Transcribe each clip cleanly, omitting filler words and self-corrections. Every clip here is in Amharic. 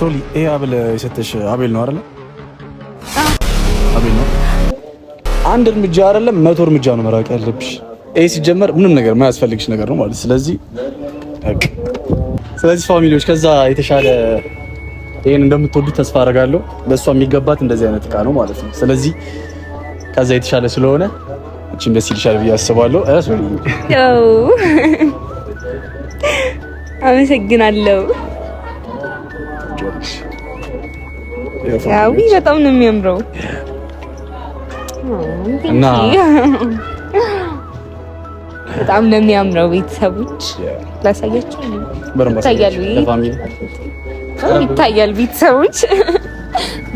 ሶሊ ይሄ አቤል የሰጠሽ አቤል ነው አይደል? አቤል ነው። አንድ እርምጃ አይደለም 100 እርምጃ ነው መራቅ ያለብሽ። ይሄ ሲጀመር ምንም ነገር የማያስፈልግሽ ነገር ነው ማለት። ስለዚህ ፋሚሊዎች ከዛ የተሻለ ይሄን እንደምትወዱት ተስፋ አደርጋለሁ። ለሷ የሚገባት እንደዚህ አይነት እቃ ነው ማለት ነው። ስለዚህ ከዛ የተሻለ ስለሆነ እቺም ደስ ይልሻል ብዬ አስባለሁ። ሶሊ አመሰግናለሁ። ያው በጣም ነው የሚያምረው እና በጣም ነው የሚያምረው። ቤተሰቦች ላሳያችሁ ይታያል። ቤተሰቦች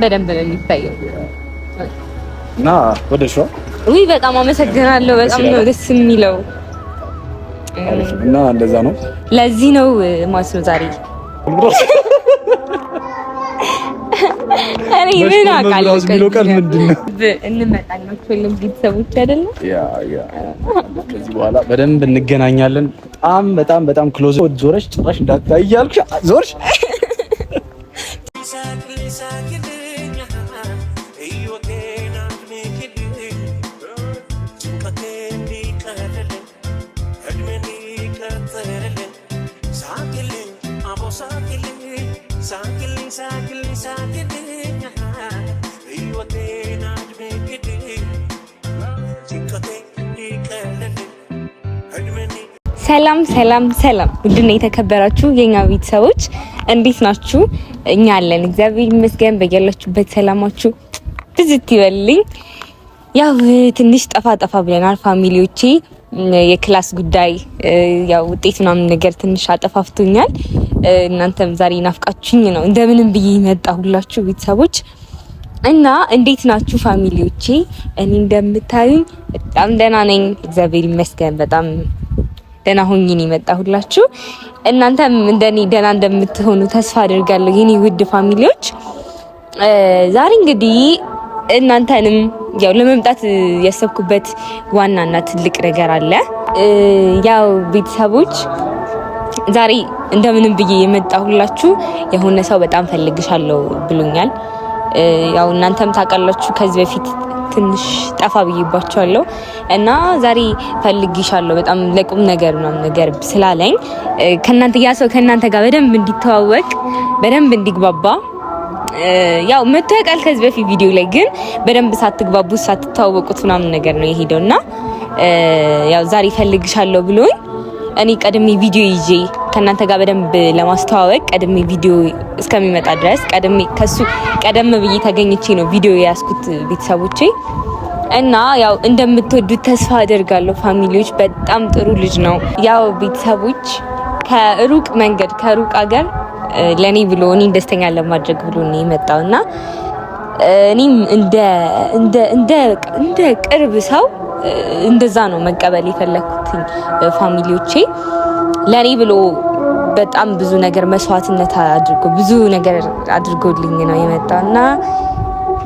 በደንብ ነው የሚታየው እና ወደሽው ውይ በጣም አመሰግናለሁ። በጣም ነው ደስ የሚለው እና እንደዛ ነው። ለዚህ ነው ማለት ነው ዛሬ አሬ ምን አቃለው እንመጣለን ሁሉም ቤተሰቦች አይደለም። ያ ከዚህ በኋላ በደንብ እንገናኛለን። በጣም ክሎዝ ዞረሽ ጭራሽ እንዳታይ እያልኩሽ ዞርሽ ሰላም ውድና የተከበራችሁ የኛ ቤተሰቦች እንዴት ናችሁ? እኛ አለን እግዚአብሔር ይመስገን። በያላችሁበት ሰላማችሁ ትዝት ይበልልኝ። ያው ትንሽ ጠፋ ብለናል ፋሚሊዎቼ። የክላስ ጉዳይ ያው ውጤት ምናምን ነገር ትንሽ አጠፋፍቶኛል። እናንተም ዛሬ ናፍቃችሁኝ ነው እንደምንም ብዬ መጣሁላችሁ ቤተሰቦች። እና እንዴት ናችሁ ፋሚሊዎቼ? እኔ እንደምታዩኝ በጣም ደህና ነኝ እግዚአብሔር ይመስገን። በጣም ደህና ሆኜ ነው የመጣሁላችሁ። እናንተም እንደኔ ደህና እንደምትሆኑ ተስፋ አድርጋለሁ የኔ ውድ ፋሚሊዎች። ዛሬ እንግዲህ እናንተንም ያው ለመምጣት ያሰብኩበት ዋናና ትልቅ ነገር አለ። ያው ቤተሰቦች ዛሬ እንደምንም ብዬ የመጣሁላችሁ የሆነ ሰው በጣም ፈልግሻለሁ ብሎኛል። ያው እናንተም ታውቃላችሁ ከዚህ በፊት ትንሽ ጠፋ ብዬባችኋለሁ እና ዛሬ ፈልግሻለሁ በጣም ለቁም ነገር ምናምን ነገር ስላለኝ ከእናንተ ጋር በደንብ እንዲተዋወቅ በደንብ እንዲግባባ ያው መጥቶ ያውቃል ከዚህ በፊት ቪዲዮ ላይ ግን በደንብ ሳትግባቡ ሳትተዋወቁት ምናምን ነገር ነው የሄደውና ያው ዛሬ ፈልግሻለሁ ብሎኝ እኔ ቀድሜ ቪዲዮ ይዤ ከእናንተ ጋር በደንብ ለማስተዋወቅ ቀድሜ ቪዲዮ እስከሚመጣ ድረስ ቀደም ብዬ ተገኝቼ ነው ቪዲዮ ያስኩት ቤተሰቦቼ። እና ያው እንደምትወዱት ተስፋ አደርጋለሁ ፋሚሊዎች። በጣም ጥሩ ልጅ ነው። ያው ቤተሰቦች ከሩቅ ሀገር ለኔ ብሎ እኔ ደስተኛ ለማድረግ ብሎ ነው የመጣውና እኔም እንደ ቅርብ ሰው እንደዛ ነው መቀበል የፈለኩት ፋሚሊዎቼ። ለኔ ብሎ በጣም ብዙ ነገር መስዋዕትነት ብዙ ነገር አድርጎልኝ ነው የመጣውና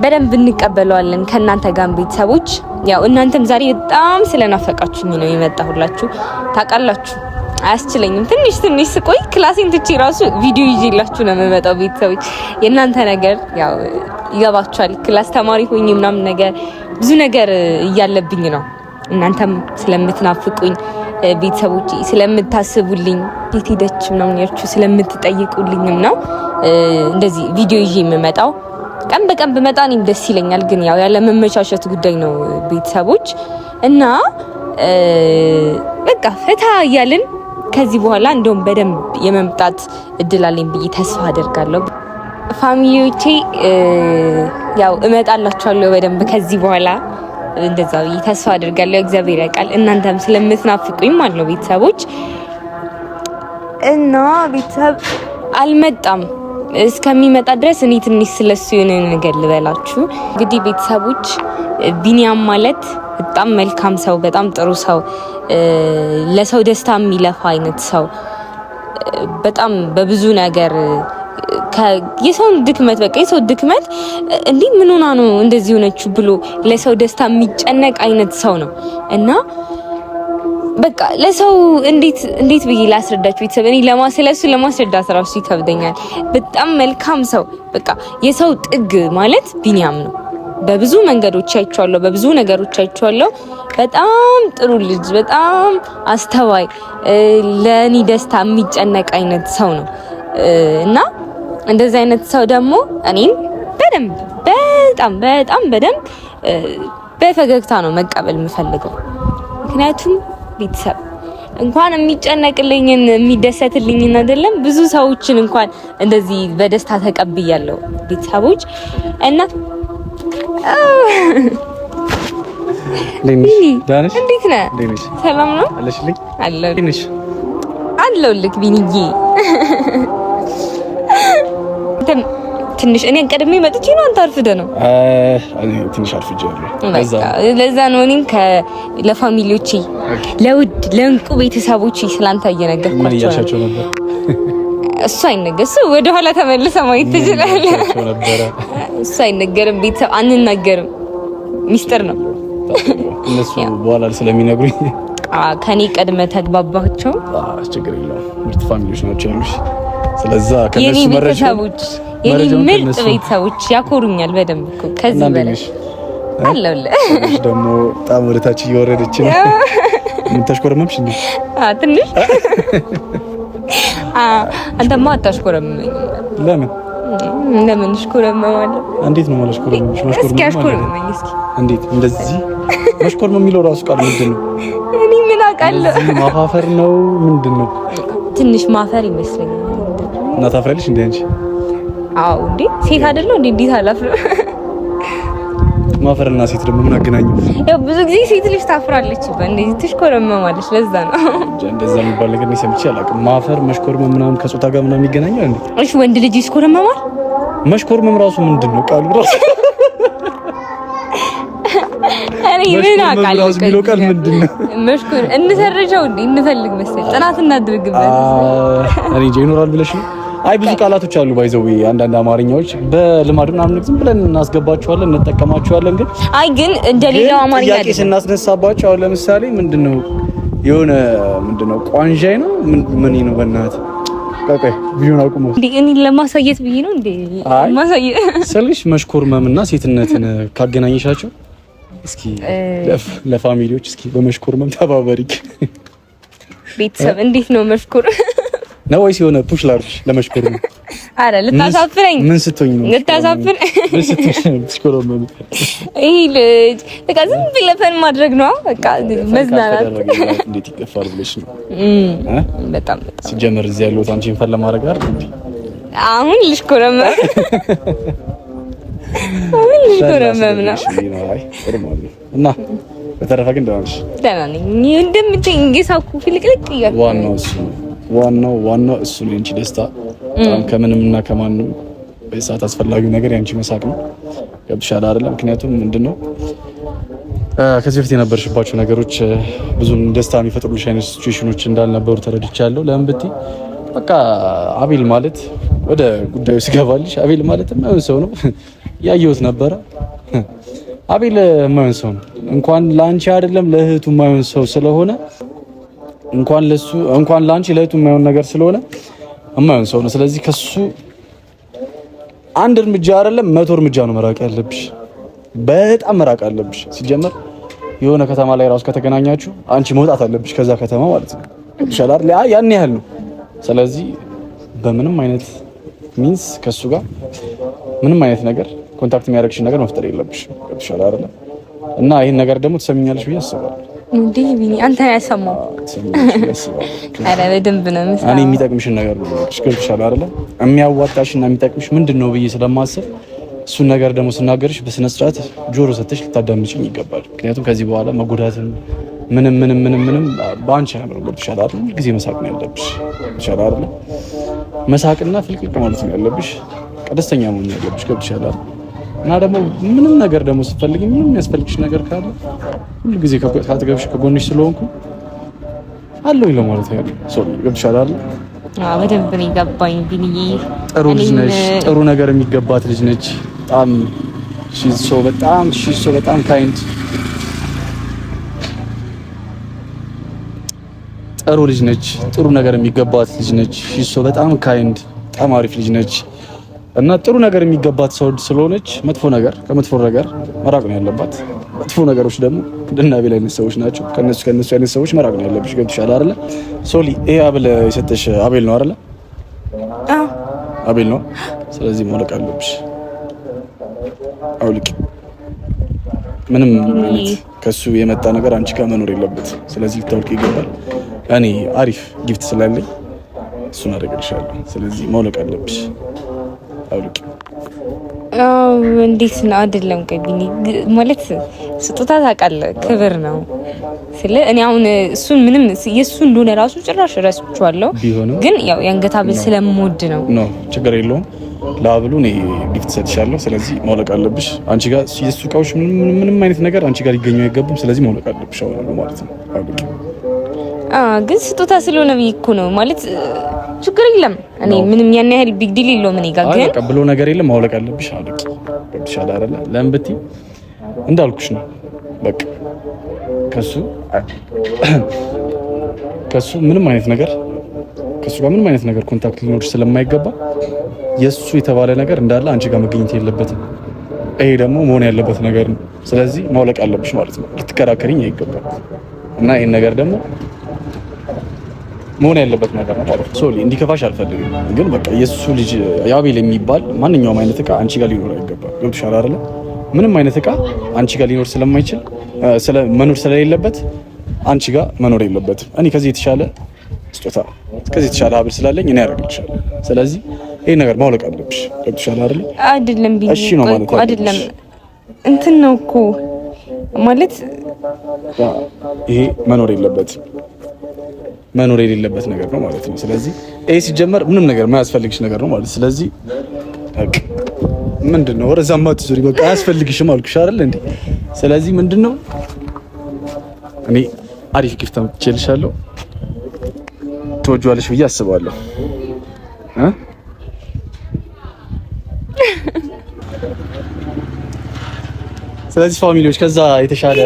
በደንብ እንቀበለዋለን ከእናንተ ጋር ቤተሰቦች። ያው እናንተም ዛሬ በጣም ስለናፈቃችሁኝ ነው የመጣሁላችሁ። ታውቃላችሁ አያስችለኝም። ትንሽ ስቆይ ክላሴን ትቼ ራሱ ቪዲዮ ይዤላችሁ ነው የምመጣው ቤተሰቦች። የእናንተ ነገር ያው ይገባችኋል። ክላስ ተማሪ ሆኜ ምናምን ነገር ብዙ ነገር እያለብኝ ነው። እናንተም ስለምትናፍቁኝ ቤተሰቦች ስለምታስቡልኝ የት ሄደች ምናምን ያልችሁ ስለምትጠይቁልኝም ነው እንደዚህ ቪዲዮ ይዤ የምመጣው። ቀን በቀን ብመጣ እኔም ደስ ይለኛል፣ ግን ያው ያለ መመቻቸት ጉዳይ ነው ቤተሰቦች። እና በቃ ፈታ እያልን ከዚህ በኋላ እንደውም በደንብ የመምጣት እድል አለኝ ብዬ ተስፋ አደርጋለሁ ፋሚሊዎቼ። ያው እመጣላችኋለሁ በደንብ ከዚህ በኋላ እንደዛ ብዬ ተስፋ አደርጋለሁ። እግዚአብሔር ያውቃል እናንተም ስለምትናፍቁኝ ማለት ነው ቤተሰቦች። እና ቤተሰብ አልመጣም እስከሚመጣ ድረስ እኔ ትንሽ ስለሱ የሆነ ነገር ልበላችሁ። እንግዲህ ቤተሰቦች ቢኒያም ማለት በጣም መልካም ሰው፣ በጣም ጥሩ ሰው፣ ለሰው ደስታ የሚለፋ አይነት ሰው፣ በጣም በብዙ ነገር የሰውን ድክመት በቃ የሰው ድክመት እንዴ ምን ሆና ነው እንደዚህ ሆነች ብሎ ለሰው ደስታ የሚጨነቅ አይነት ሰው ነው። እና በቃ ለሰው እንዴት ብዬ ላስረዳችሁ ቤተሰብ እኔ ለማስረዳት ራሱ ይከብደኛል። በጣም መልካም ሰው በቃ የሰው ጥግ ማለት ቢኒያም ነው። በብዙ መንገዶች አይቼዋለሁ፣ በብዙ ነገሮች አይቼዋለሁ። በጣም ጥሩ ልጅ፣ በጣም አስተዋይ፣ ለኔ ደስታ የሚጨነቅ አይነት ሰው ነው እና እንደዚህ አይነት ሰው ደግሞ እኔን በጣም በደንብ በፈገግታ ነው መቀበል የምፈልገው። ምክንያቱም ቤተሰብ እንኳን የሚጨነቅልኝን የሚደሰትልኝን አይደለም ብዙ ሰዎችን እንኳን እንደዚህ በደስታ ተቀብያለሁ ቤተሰቦች እና እንዴት ነህ? ሰላም ነው አለሁልህ ቢኒዬ። ትንሽ እኔ ቀድሜ መጥቼ ነው አንተ አርፍደህ ነው? ትንሽ አርፍጃለሁ። ለዛ ነው እኔም ለፋሚሊዎቼ ለእንቁ ቤተሰቦቼ ስላንተ እየነገርኳቸው ነበር። እሱ አይነገር፣ እሱ ወደ ኋላ ተመልሰህ ማየት ትችላለህ። እሱ አይነገርም፣ ቤተሰብ አንናገርም፣ ሚስጥር ነው። እነሱ በኋላ ስለሚነግሩኝ ከኔ ቀድመህ ተግባባቸው። ችግር የለውም፣ ምርጥ ፋሚሊዎች ናቸው ያሉሽ። ስለዛ ከነሱ ቤተሰቦች የኔ ምርጥ ቤተሰቦች ያኮሩኛል በደንብ እኮ ከዚህ በላይ አለውልህ። ደግሞ በጣም ወደታች እየወረደች ነው። ምን ተሽኮረመምሽ እንዴ? ትንሽ አንተማ አታሽኮረመኝ። ለምን እሽኮረመማለሁ? እንዴት ነው ማለት ሽኮረመምሽ? አሽኮረመኝ እስኪ እንዴት እንደዚህ መሽኮረመም የሚለው ራሱ ቃል ምንድን ነው? እኔ ምን አውቃለሁ? ማፋፈር ነው ምንድን ነው? ትንሽ ማፈር ይመስለኛል። እና ታፍራለሽ እንዴ አንቺ? አዎ እንዴ ሴት አይደለሁ እንዴ? እንዴት አላፍርም? ማፈርና ሴት ደግሞ ምን አገናኘው? ያው ብዙ ጊዜ ሴት ልጅ ታፍራለች እንደዚህ ትሽኮረመማለች። ለዛ ነው እንደዛ የሚባል ነገር ነው ሰምቼ አላውቅም። ማፈር መሽኮርመም ምናምን ከጾታ ጋር ምናምን ይገናኛል እንዴ? እሺ ወንድ ልጅ ይሽኮረመማል? መሽኮርመም ራሱ ምንድን ነው ቃሉ ራሱ? አሬ ምን አውቃለሁ የሚለው ቃል ምንድን ነው? መሽኮር እንሰርጀው እንዴ? እንፈልግ መሰለኝ ጥናት እናድርግበት። እኔ ይኖራል ብለሽ ነው? አይ ብዙ ቃላቶች አሉ ባይዘው አንዳንድ አማርኛዎች በልማድ ምናምን ዝም ብለን እናስገባቸዋለን እንጠቀማቸዋለን። ግን አይ ግን እንደሌላው አማርኛ አይደለም ስናስነሳባቸው። አሁን ለምሳሌ ምንድነው የሆነ ምንድነው ቋንጃይ ነው ምን ነው በእናትህ ቆይ ቪዲዮን አቁሞ እንዴ እኔ ለማሳየት ብዬ ነው እንዴ ማሳየት ስልሽ መሽኮርመምና ሴትነትን ካገናኘሻቸው እስኪ ለፋሚሊዎች እስኪ በመሽኮርመም ተባበሪ ቤተሰብ። እንዴት ነው መሽኮር ነው ወይስ የሆነ ፑሽ ላርሽ ለመሽኮር ነው? አረ ልታሳፍረኝ። ምን ስትሆኝ ነው ልታሳፍር? ምን ስትሆኝ ነው? ይሄ ልጅ በቃ ዝም ብለህ ፈን ማድረግ ነው በቃ መዝናናት። እንዴት ይገፋል ብለሽ ነው? በጣም ሲጀመር እዚህ ያለው አንቺን ፈን ለማድረግ አይደል? አሁን ልሽኮረመም ነው። እና በተረፈ ግን ደህና ነኝ። እንደምትይኝ ጌሳኩ ፍልቅልቅ ይያል ዋናው እሱ ነው። እንጂ ደስታ በጣም ከምንምና ከማንም በሰዓት አስፈላጊው ነገር ያንቺ መሳቅ ነው። ገብቶሻል አይደል? ምክንያቱም ምንድነው ከዚህ በፊት የነበርሽባቸው ነገሮች ብዙም ደስታ የሚፈጥሩልሽ አይነት ሲቹዌሽኖች እንዳልነበሩ ተረድቻለሁ። ለምን ብትይ በቃ አቤል ማለት ወደ ጉዳዩ ሲገባልሽ አቤል ማለት የማይሆን ሰው ነው። ያየሁት ነበረ። አቤል የማይሆን ሰው ነው። እንኳን ላንቺ አይደለም ለእህቱ የማይሆን ሰው ስለሆነ እንኳን ላንቺ ለእህቱ የማይሆን ነገር ስለሆነ የማይሆን ሰው ነው። ስለዚህ ከሱ አንድ እርምጃ አይደለም 100 እርምጃ ነው መራቅ ያለብሽ። በጣም መራቅ አለብሽ። ሲጀመር የሆነ ከተማ ላይ ራሱ ከተገናኛችሁ አንቺ መውጣት አለብሽ ከዛ ከተማ ማለት ነው። ይሻላል ያን ያህል ነው። ስለዚህ በምንም አይነት ሚንስ ከሱ ጋር ምንም አይነት ነገር ኮንታክት የሚያደርግሽ ነገር መፍጠር የለብሽ። ይሻላል አይደል? እና ይሄን ነገር ደግሞ ትሰሚኛለሽ ብዬ አስባለሁ። እንዴ ቢኒ አንተ ያሰማው አረ በደንብ ነው መስራት። እኔ የሚጠቅምሽን ነገር ነው ይሽከልሻል አይደል? የሚያዋጣሽና የሚጠቅምሽ ምንድነው ብዬ ስለማስብ እሱን ነገር ደግሞ ስናገርሽ በስነ ስርዓት ጆሮ ሰጥተሽ ልታዳምጪኝ ይገባል። ምክንያቱም ከዚህ በኋላ መጎዳትን ምንም ባንቺ ያምር ገብቶሻል አይደል? ጊዜ መሳቅ ነው ያለብሽ። ገብቶሻል አይደል? መሳቅና ፍልቅልቅ ማለት ነው ያለብሽ። ደስተኛ መሆን ያለብሽ። ገብቶሻል አይደል? እና ደግሞ ምንም ነገር ደግሞ ስትፈልጊ ምንም የሚያስፈልግሽ ነገር ካለ ሁሉ ጊዜ ካጠገብሽ ከጎንሽ ስለሆንኩ አለው ይለው ማለት ነው። ሶሪ ገብቶሻል አይደል? በደንብ ነው የገባኝ ቢኒዬ። ጥሩ ልጅ ነሽ። ጥሩ ነገር የሚገባት ልጅ ነች። በጣም she's so በጣም kind ጥሩ ልጅ ነች። ጥሩ ነገር የሚገባት ልጅ ነች። እሷ በጣም ካይንድ በጣም አሪፍ ልጅ ነች እና ጥሩ ነገር የሚገባት ሰው ስለሆነች መጥፎ ነገር ከመጥፎ ነገር መራቅ ነው ያለባት። መጥፎ ነገሮች ደግሞ እንደና አቤል አይነት ሰዎች ናቸው። ከነሱ አይነት ሰዎች መራቅ ነው ያለብሽ። ገብቶሻል አይደለ? ሶሊ ይሄ አቤል የሰጠሽ አቤል ነው አይደለ? አዎ አቤል ነው። ስለዚህ መውለቅ አለብሽ። አውልቂ። ምንም አይነት ከሱ የመጣ ነገር አንቺ ጋር መኖር የለበትም። ስለዚህ ልታውቂ ይገባል። እኔ አሪፍ ጊፍት ስላለኝ እሱን አደርግልሻለሁ። ስለዚህ መውለቅ አለብሽ። አውልቂ። እንዴት ነው? አይደለም ቀቢኒ ማለት ስጦታ ታውቃለህ፣ ክብር ነው ስለ እኔ አሁን እሱን ምንም የሱ እንደሆነ ራሱ ጭራሽ ረስቼዋለሁ። ግን ያው የአንገት ሐብል ስለምወድ ነው። ችግር የለውም። ለሐብሉ እኔ ጊፍት ሰጥሻለሁ። ስለዚህ መውለቅ አለብሽ። አንቺ ጋር የሱ እቃዎች ምንም አይነት ነገር አንቺ ጋር ሊገኙ አይገቡም። ስለዚህ መውለቅ አለብሽ አሁን ማለት ነው። አውልቂ። ግን ስጦታ ስለሆነ ብዬ እኮ ነው ማለት ችግር የለም። እኔ ምንም ያን ያህል ቢግ ዲል የለውም። እኔ ጋር ግን ቀብሎ ነገር የለም። ማውለቅ አለብሽ። አውልቂ። ገብቶሻል አይደለ? ለምን ብትይ እንዳልኩሽ ነው። በቃ ከሱ ምንም አይነት ነገር ከሱ ጋር ምንም አይነት ነገር ኮንታክት ሊኖርሽ ስለማይገባ የሱ የተባለ ነገር እንዳለ አንቺ ጋር መገኘት የለበትም። ይሄ ደግሞ መሆን ያለበት ነገር ነው። ስለዚህ ማውለቅ አለብሽ ማለት ነው። ልትከራከሪኝ አይገባም። እና ይሄን ነገር ደግሞ መሆን ያለበት ነገር ነው ማለት ነው። ሶሊ እንዲከፋሽ አልፈልግም፣ ግን በቃ የሱ ልጅ ያቤል የሚባል ማንኛውም አይነት እቃ አንቺ ጋር ሊኖር አይገባም። ገብቶሻል አይደለ? ምንም አይነት እቃ አንቺ ጋር ሊኖር ስለማይችል መኖር ስለሌለበት አንቺ ጋር መኖር የለበትም። እኔ ከዚህ የተሻለ ስጦታ ከዚህ የተሻለ ሐብል ስላለኝ እኔ ያደርግልሻለሁ። ስለዚህ ይሄ ነገር ማውለቅ አለብሽ። ገብቶሻል አይደለ? አይደለም ቢል እሺ ነው ማለት አይደለም እንትን ነው እኮ ማለት ይሄ መኖር የሌለበት ነገር ነው ማለት ነው። ስለዚህ ይሄ ሲጀመር ምንም ነገር የማያስፈልግሽ ነገር ነው ማለት። ስለዚህ በቃ ምንድነው ወረዛማ ትዙሪ በቃ አያስፈልግሽም አልኩሽ አይደል እንዴ? ስለዚህ ምንድነው እኔ አሪፍ ጊፍት አምጥቼልሻለሁ። ትወጂዋለሽ ብዬ አስባለሁ። ስለዚህ ፋሚሊዎች ከዛ የተሻለ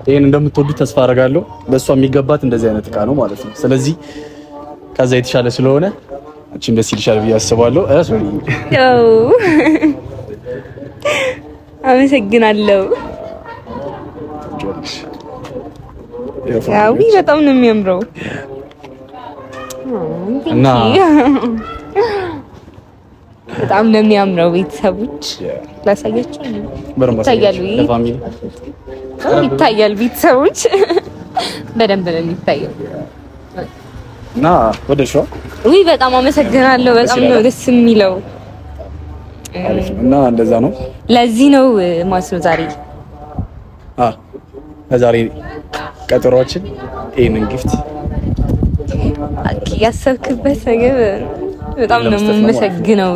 ይሄን እንደምትወዱት ተስፋ አደርጋለሁ። ለሷ የሚገባት እንደዚህ አይነት እቃ ነው ማለት ነው። ስለዚህ ከዛ የተሻለ ስለሆነ አንቺም ደስ ይልሻል ብዬ አስባለሁ። አመሰግናለሁ። ያው በጣም ነው የሚያምረው እና በጣም ነው የሚያምረው። ቤተሰቦች ላሳያችሁ ይታያል። ቤተሰቦች በደንብ ነው የሚታየው እና ወደሽው በጣም አመሰግናለሁ። በጣም ነው ደስ የሚለው እና እንደዛ ነው። ለዚህ ነው ማለት ነው ዛሬ ቀጠሮችን ይሄንን ጊፍት ያሰብክበት ነገር በጣም ነው የምመሰግነው።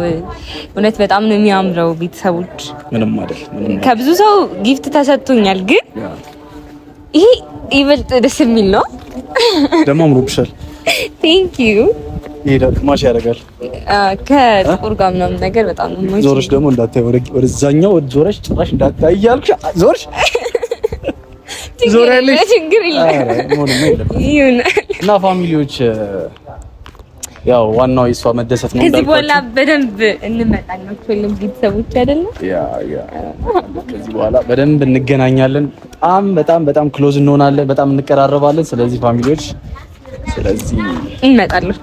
እውነት በጣም ነው የሚያምረው። ቤተሰቦች ምንም አይደል። ከብዙ ሰው ጊፍት ተሰጥቶኛል፣ ግን ይሄ ይበልጥ ደስ የሚል ነው። ደግሞ አምሮብሻል። ቴንክ ዩ። ይሄ ማሽ ያደርጋል ከጥቁር ጋር ምናምን ነገር በጣም ነው። ዞርሽ ደግሞ እንዳታይ ወደዛኛው ዞርሽ ጭራሽ እንዳታይ እያልኩሽ ዞርሽ ዞራለሽ። ችግር የለም እና ፋሚሊዎች ያው ዋናው የሷ መደሰት ነው። ከዚህ በኋላ በደንብ እንመጣለን። ሁሉም ቤተሰቦች አይደለም ከዚህ በኋላ በደንብ እንገናኛለን። በጣም ክሎዝ እንሆናለን። በጣም እንቀራረባለን። ስለዚህ ፋሚሊዎች እንመጣለን።